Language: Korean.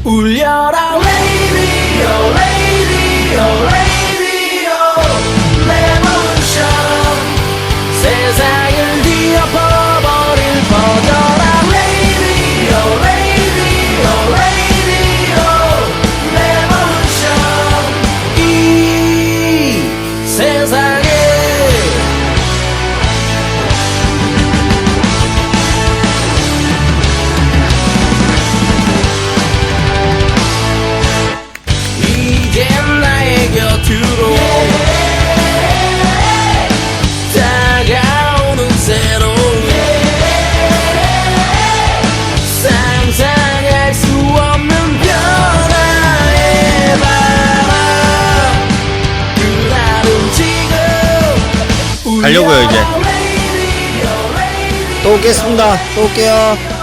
울려라 radio radio radio revolution 세상을 뒤엎어버릴 퍼져라 radio radio radio revolution 이 세상에 곁으로 다가오는 새로운 상상할 수 없는 변화의 바람 그날은 지금 가려고요 이제. 또 오겠습니다. 또 올게요.